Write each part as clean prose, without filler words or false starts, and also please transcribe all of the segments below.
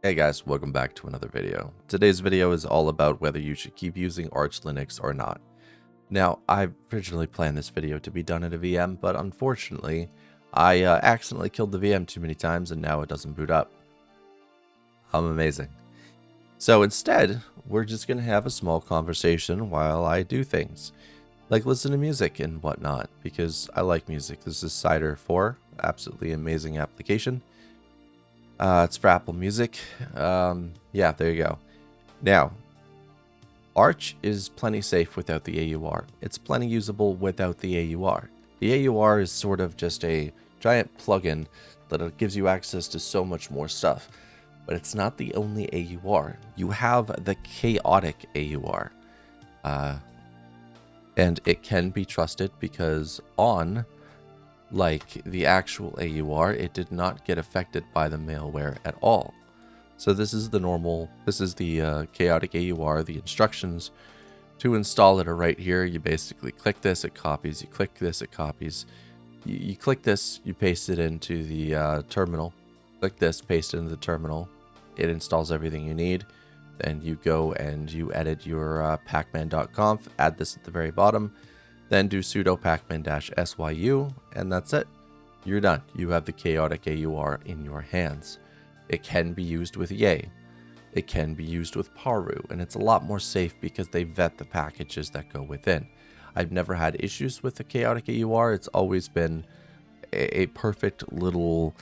Hey guys, welcome back to another video. Today's video is all about whether you should keep using Arch Linux or not. Now, I originally planned this video to be done at a VM, but unfortunately, I accidentally killed the VM too many times and now it doesn't boot up. I'm amazing. So instead, we're just going to have a small conversation while I do things, like listen to music and whatnot, because I like music. This is Cider 4, absolutely amazing application. It's for Apple Music. Yeah, there you go. Now, Arch is plenty safe without the AUR. It's plenty usable without the AUR. The AUR is sort of just a giant plugin that gives you access to so much more stuff. But it's not the only AUR. You have the chaotic AUR. And it can be trusted because like the actual AUR, it did not get affected by the malware at all. So this is the chaotic AUR. The instructions to install it are right here. You basically click this, it copies. You click this, it copies. You click this, you paste it into the terminal. Click this, paste it into the terminal. It installs everything you need. Then you go and you edit your pacman.conf, add this at the very bottom. Then do sudo pacman-syu, and that's it. You're done. You have the chaotic AUR in your hands. It can be used with Yay. It can be used with Paru, and it's a lot more safe because they vet the packages that go within. I've never had issues with the chaotic AUR. It's always been a perfect little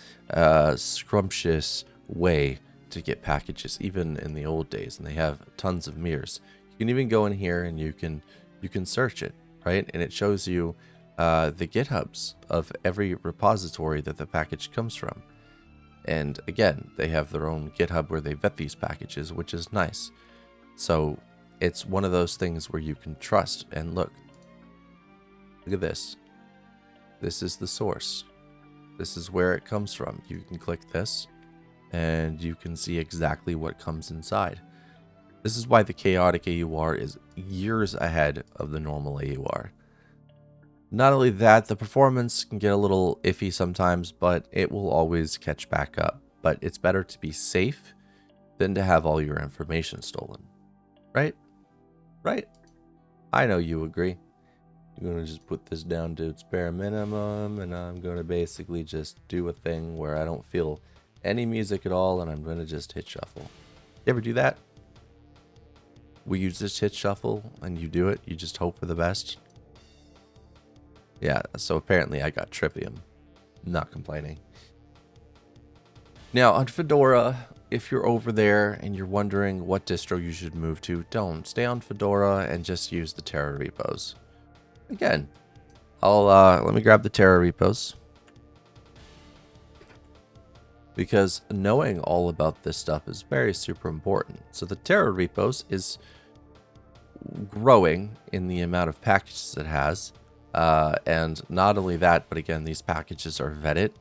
scrumptious way to get packages, even in the old days, and they have tons of mirrors. You can even go in here and you can search it. Right, and it shows you the GitHubs of every repository that the package comes from. And again, they have their own GitHub where they vet these packages, which is nice. So it's one of those things where you can trust. And look at this. This is the source. This is where it comes from. You can click this and you can see exactly what comes inside. This is why the chaotic AUR is years ahead of the normal AUR. Not only that, the performance can get a little iffy sometimes, but it will always catch back up. But it's better to be safe than to have all your information stolen. Right? Right? I know you agree. I'm going to just put this down to its bare minimum, and I'm going to basically just do a thing where I don't feel any music at all, and I'm going to just hit shuffle. You ever do that? We use this hit shuffle and you do it, you just hope for the best. Yeah, so apparently I got Trivium. Not complaining. Now on Fedora, if you're over there and you're wondering what distro you should move to, don't. Stay on Fedora and just use the Terra repos. Again, let me grab the Terra repos. Because knowing all about this stuff is super important. So the Terra repos is growing in the amount of packages it has. And not only that, but again, these packages are vetted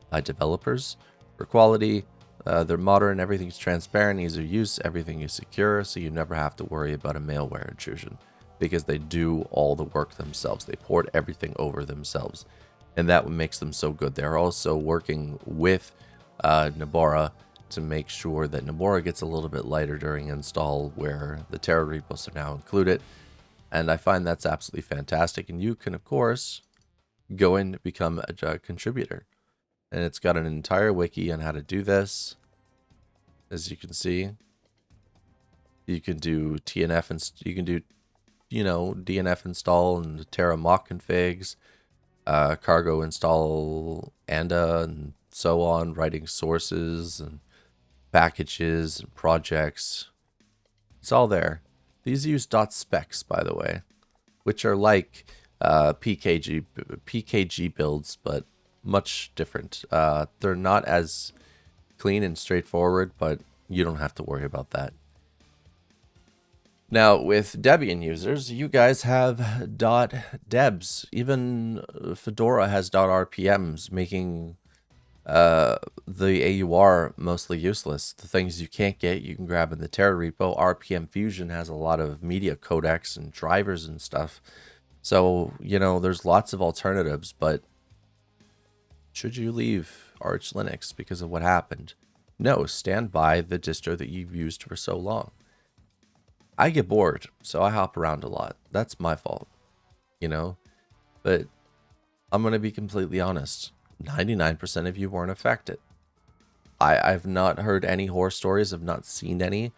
by developers for quality. They're modern, everything's transparent, easy to use, everything is secure, so you never have to worry about a malware intrusion because they do all the work themselves. They port everything over themselves, and that makes them so good. They're also working with Nebora to make sure that Nebora gets a little bit lighter during install, where the Terra repos are now included. And I find that's absolutely fantastic. And you can, of course, go in and become a contributor. And it's got an entire wiki on how to do this. As you can see, you can do TNF and you can do, DNF install and Terra mock configs, cargo install ANDA and so on, writing sources and packages and projects. It's all there. These use .specs, by the way, which are like PKG builds, but much different. They're not as clean and straightforward, but you don't have to worry about that. Now, with Debian users, you guys have .debs. Even Fedora has .rpms, making the AUR mostly useless. The things you can't get, you can grab in the Terra repo. RPM Fusion has a lot of media codecs and drivers and stuff. So, there's lots of alternatives, but should you leave Arch Linux because of what happened? No, stand by the distro that you've used for so long. I get bored, so I hop around a lot. That's my fault, you know? But I'm going to be completely honest. 99% of you weren't affected. I've not heard any horror stories. I've not seen any.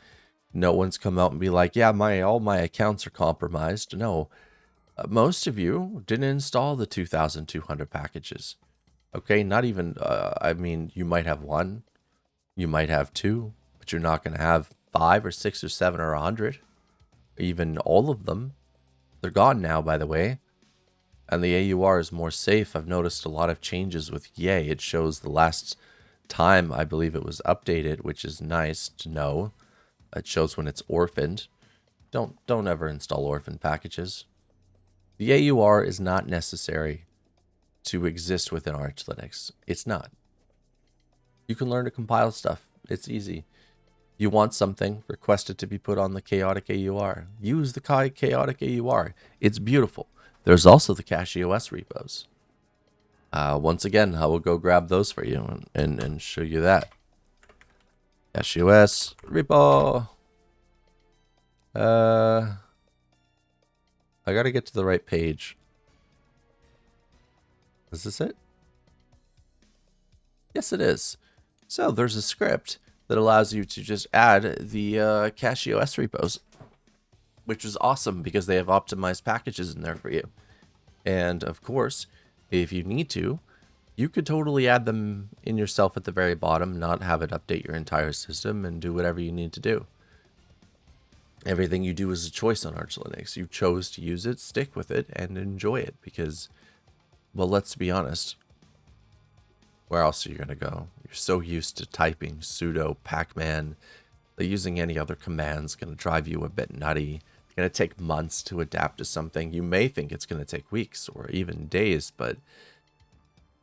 No one's come out and be like, yeah, all my accounts are compromised. No, most of you didn't install the 2,200 packages. Okay, not even, I mean, you might have one, you might have two, but you're not going to have 5 or 6 or 7 or 100. Even all of them. They're gone now, by the way. And the AUR is more safe. I've noticed a lot of changes with Yay. It shows the last time I believe it was updated, which is nice to know. It shows when it's orphaned. Don't ever install orphaned packages. The AUR is not necessary to exist within Arch Linux. It's not. You can learn to compile stuff. It's easy. You want something, request it to be put on the chaotic AUR. Use the chaotic AUR. It's beautiful. There's also the CachyOS repos. Once again, I will go grab those for you and show you that. CachyOS repo. I gotta get to the right page. Is this it? Yes, it is. So there's a script that allows you to just add the CachyOS repos, which is awesome because they have optimized packages in there for you. And of course, if you need to, you could totally add them in yourself at the very bottom, not have it update your entire system, and do whatever you need to do. Everything you do is a choice on Arch Linux. You chose to use it, stick with it, and enjoy it because, well, let's be honest. Where else are you going to go? You're so used to typing sudo pacman that using any other command is going to drive you a bit nutty. It's going to take months to adapt to something. You may think it's going to take weeks or even days, but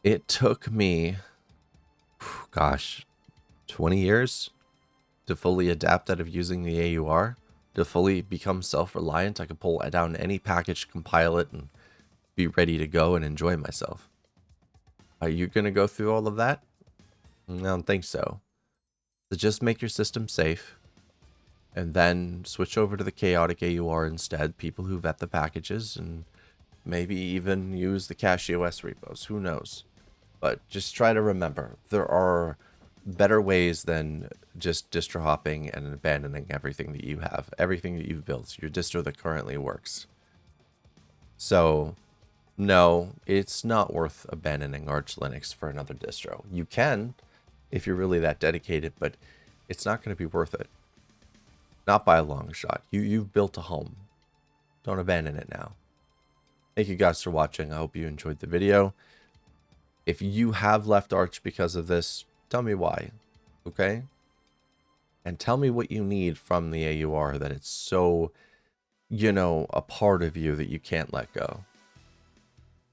it took me, gosh, 20 years to fully adapt out of using the AUR, to fully become self-reliant. I could pull down any package, compile it, and be ready to go and enjoy myself. Are you going to go through all of that? I don't think so. So just make your system safe and then switch over to the chaotic AUR instead. People who vet the packages and maybe even use the CachyOS repos. Who knows? But just try to remember, there are better ways than just distro hopping and abandoning everything that you have, everything that you've built, your distro that currently works. So no, it's not worth abandoning Arch Linux for another distro. You can, if you're really that dedicated, but it's not going to be worth it. Not by a long shot. You've built a home. Don't abandon it now. Thank you guys for watching. I hope you enjoyed the video. If you have left Arch because of this, tell me why, okay? And tell me what you need from the AUR that it's so, you know, a part of you that you can't let go.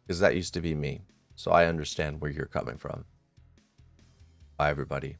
Because that used to be me. So I understand where you're coming from. Bye, everybody.